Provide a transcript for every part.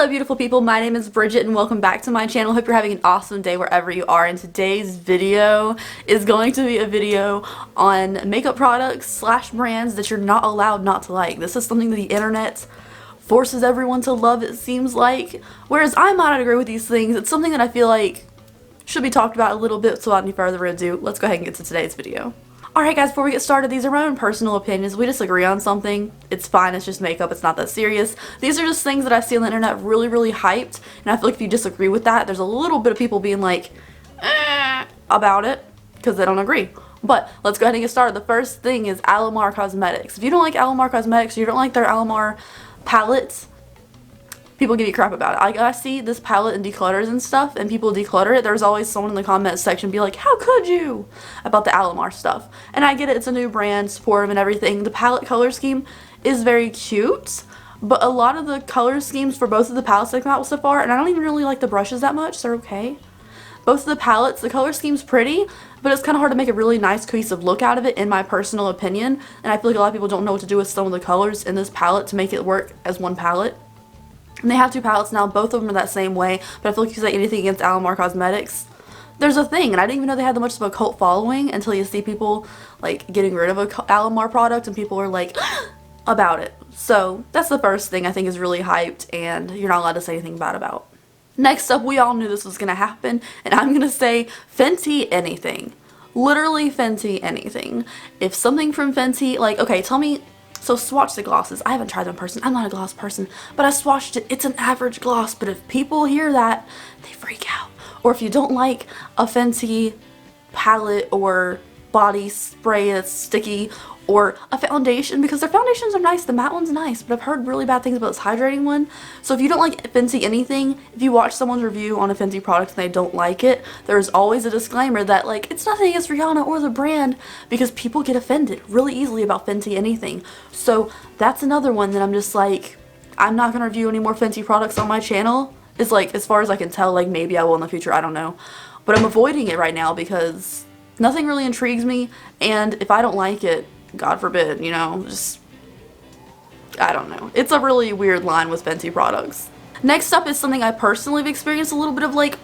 Hello beautiful people, my name is Bridget and welcome back to my channel. Hope you're having an awesome day wherever you are, and today's video is going to be a video on makeup products slash brands that you're not allowed not to like. This is something that the internet forces everyone to love, it seems like, whereas I might not agree with these things. It's something that I feel like should be talked about a little bit, so without any further ado, let's go ahead and get to today's video. Alright guys, before we get started, these are my own personal opinions. If we disagree on something, it's fine, it's just makeup, it's not that serious. These are just things that I see on the internet really hyped, and I feel like if you disagree with that, there's a little bit of people being like, about it, because they don't agree. But let's go ahead and get started. The first thing is Palomar Cosmetics. If you don't like Palomar Cosmetics, you don't like their Palomar palettes, people give you crap about it. I see this palette and declutters and stuff, and people declutter it. There's always someone in the comment section be like, how could you? About the Palomar stuff. And I get it, it's a new brand, support them and everything. The palette color scheme is very cute, but a lot of the color schemes for both of the palettes that come out so far, and I don't even really like the brushes that much, they're okay. Both of the palettes, the color scheme's pretty, but it's kind of hard to make a really nice cohesive look out of it in my personal opinion, and I feel like a lot of people don't know what to do with some of the colors in this palette to make it work as one palette. And they have two palettes now, both of them are that same way, but I feel like if you say anything against Palomar Cosmetics, there's a thing, and I didn't even know they had that much of a cult following until you see people like getting rid of a Palomar product and people are like about it. So that's the first thing I think is really hyped and you're not allowed to say anything bad about. Next up, we all knew this was gonna happen, and I'm gonna say Fenty anything. Literally Fenty anything. If something from Fenty, like, okay, tell me. So swatch the glosses. I haven't tried them in person. I'm not a gloss person, but I swatched it. It's an average gloss, but if people hear that, they freak out. Or if you don't like a Fenty palette or body spray that's sticky, or a foundation, because their foundations are nice. The matte one's nice, but I've heard really bad things about this hydrating one. So if you don't like Fenty anything, if you watch someone's review on a Fenty product and they don't like it, there's always a disclaimer that like, it's nothing against Rihanna or the brand, because people get offended really easily about Fenty anything. So that's another one that I'm just like, I'm not gonna review any more Fenty products on my channel. It's like, as far as I can tell, like maybe I will in the future, I don't know. But I'm avoiding it right now because nothing really intrigues me, and if I don't like it, God forbid, you know, just, I don't know. It's a really weird line with Fenty products. Next up is something I personally have experienced a little bit of like,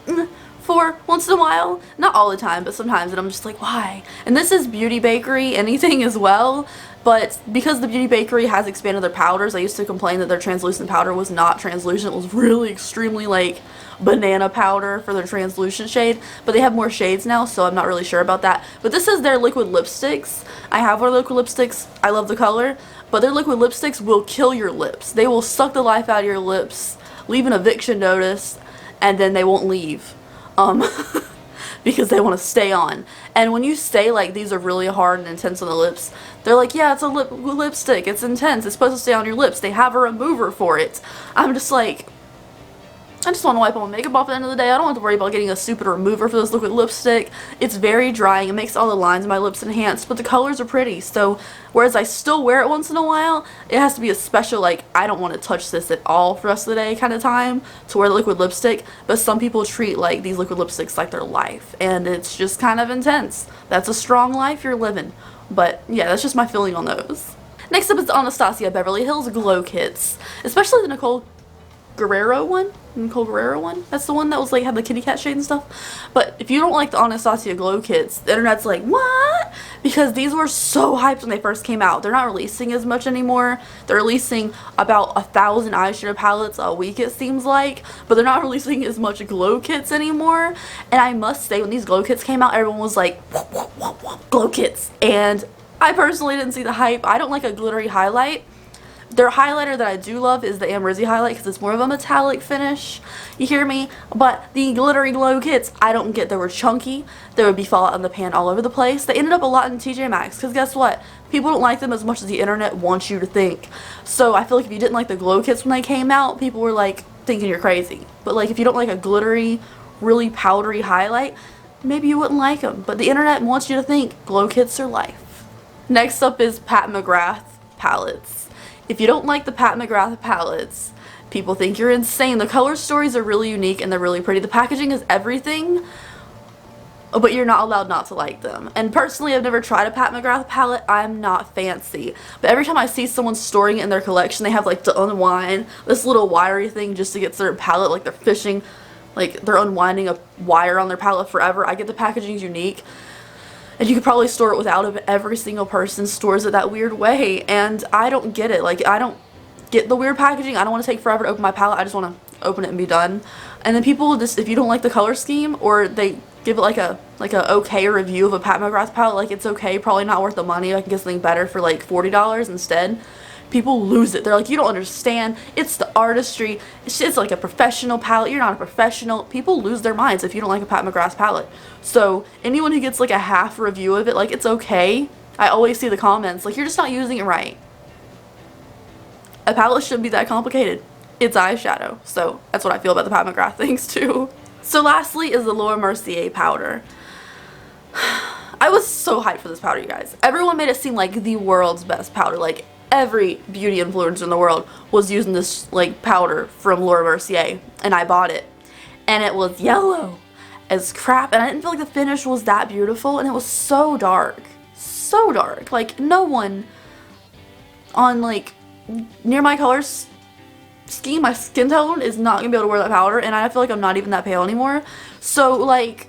for once in a while. Not all the time, but sometimes, and I'm just like, why? And this is Beauty Bakery anything as well, but because the Beauty Bakery has expanded their powders, I used to complain that their translucent powder was not translucent. It was really extremely like banana powder for their translucent shade, but they have more shades now, so I'm not really sure about that. But this is their liquid lipsticks. I have one of their liquid lipsticks. I love the color, but their liquid lipsticks will kill your lips. They will suck the life out of your lips, leave an eviction notice, and then they won't leave. Because they want to stay on. And when you say like these are really hard and intense on the lips, they're like, yeah, it's a lipstick, it's intense, it's supposed to stay on your lips, they have a remover for it. I'm just like, I just want to wipe all my makeup off at the end of the day. I don't have to worry about getting a stupid remover for this liquid lipstick. It's very drying. It makes all the lines of my lips enhanced, but the colors are pretty. So, whereas I still wear it once in a while, it has to be a special, like, I don't want to touch this at all for the rest of the day kind of time to wear the liquid lipstick. But some people treat, like, these liquid lipsticks like their life, and it's just kind of intense. That's a strong life you're living. But, yeah, that's just my feeling on those. Next up is the Nastasia Beverly Hills Glow Kits, especially the Nicole Guerrero one. That's the one that was like had the kitty cat shade and stuff. But if you don't like the Anastasia Glow Kits, the internet's like, what? Because these were so hyped when they first came out. They're not releasing as much anymore. They're releasing about 1,000 eyeshadow palettes a week, it seems like, but they're not releasing as much glow kits anymore. And I must say, when these glow kits came out, everyone was like, glow kits. And I personally didn't see the hype. I don't like a glittery highlight. Their highlighter that I do love is the Mercier highlight because it's more of a metallic finish. You hear me? But the glittery glow kits, I don't get. They were chunky. There would be fallout in the pan all over the place. They ended up a lot in TJ Maxx because guess what? People don't like them as much as the internet wants you to think. So I feel like if you didn't like the glow kits when they came out, people were like thinking you're crazy. But like if you don't like a glittery, really powdery highlight, maybe you wouldn't like them. But the internet wants you to think glow kits are life. Next up is Pat McGrath palettes. If you don't like the Pat McGrath palettes, people think you're insane. The color stories are really unique and they're really pretty. The packaging is everything, but you're not allowed not to like them. And personally, I've never tried a Pat McGrath palette. I'm not fancy, but every time I see someone storing it in their collection, they have like to unwind this little wiry thing just to get to their palette, like they're fishing, like they're unwinding a wire on their palette forever. I get the packaging's unique, and you could probably store it without it, but every single person stores it that weird way, and I don't get it. Like, I don't get the weird packaging. I don't want to take forever to open my palette. I just want to open it and be done. And then people just, if you don't like the color scheme, or they give it like a okay review of a Pat McGrath palette, like it's okay, probably not worth the money, I can get something better for like $40 instead, people lose it. They're like, you don't understand, it's the artistry, it's like a professional palette, you're not a professional. People lose their minds if you don't like a Pat McGrath palette. So anyone who gets like a half review of it, like, it's okay. I always see the comments like, you're just not using it right. A palette shouldn't be that complicated. It's eyeshadow. So that's what I feel about the Pat McGrath things too. So lastly is the Laura Mercier powder. I was so hyped for this powder, you guys. Everyone made it seem like the world's best powder. Like, every beauty influencer in the world was using this like powder from Laura Mercier, and I bought it. And it was yellow as crap, and I didn't feel like the finish was that beautiful, and it was so dark. So dark. Like, no one on like near my colors scheme, my skin tone, is not gonna be able to wear that powder, and I feel like I'm not even that pale anymore. So like,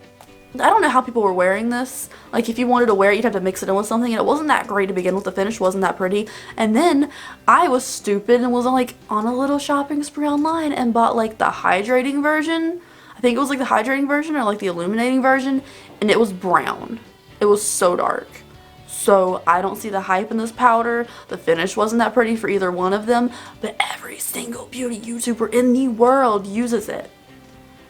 I don't know how people were wearing this. Like, if you wanted to wear it, you'd have to mix it in with something, and it wasn't that great to begin with. The finish wasn't that pretty. And then I was stupid and was like on a little shopping spree online and bought like the hydrating version. I think it was like the hydrating version or like the illuminating version, and it was brown. It was so dark. So I don't see the hype in this powder. The finish wasn't that pretty for either one of them, but every single beauty YouTuber in the world uses it.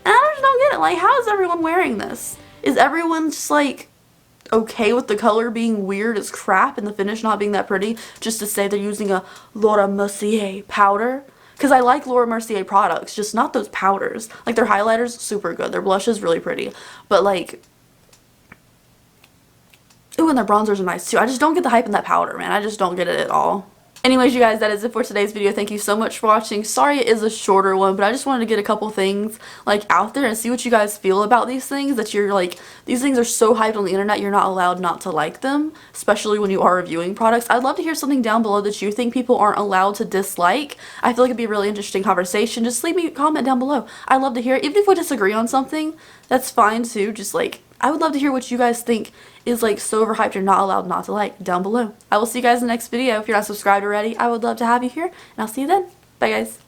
And I just don't get it. Like, how is everyone wearing this? Is everyone just like okay with the color being weird as crap and the finish not being that pretty just to say they're using a Laura Mercier powder? Because I like Laura Mercier products, just not those powders. Like, their highlighters, super good. Their blush is really pretty. But like, ooh, and their bronzers are nice too. I just don't get the hype in that powder, man. I just don't get it at all. Anyways, you guys, that is it for today's video. Thank you so much for watching. Sorry it is a shorter one, but I just wanted to get a couple things like out there and see what you guys feel about these things, that you're like, these things are so hyped on the internet, you're not allowed not to like them, especially when you are reviewing products. I'd love to hear something down below that you think people aren't allowed to dislike. I feel like it'd be a really interesting conversation. Just leave me a comment down below. I'd love to hear it. Even if we disagree on something, that's fine too. Just like, I would love to hear what you guys think is like so overhyped you're not allowed not to like down below. I will see you guys in the next video. If you're not subscribed already, I would love to have you here, and I'll see you then. Bye guys.